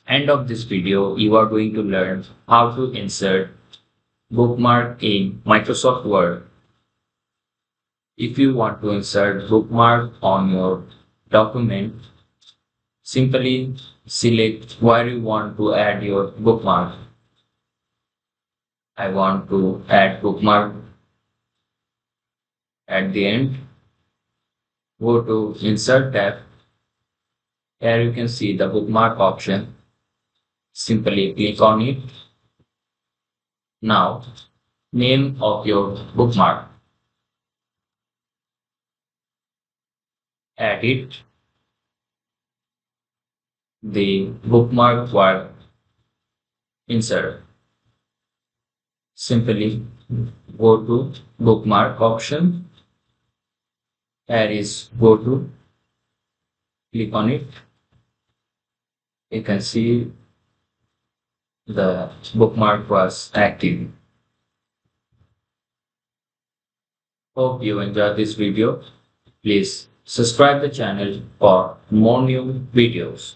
End of this video, you are going to learn how to insert bookmark in Microsoft Word. If you want to insert bookmark on your document, simply select where you want to add your bookmark. I want to add bookmark at the end. Go to Insert tab. Here you can see the bookmark option. Simply click on it. Now, name of your bookmark. Add it. The bookmark was insert. Simply go to bookmark option. Here is go to. Click on it. You can see the bookmark was active. Hope you enjoyed this video. Please subscribe the channel for more new videos.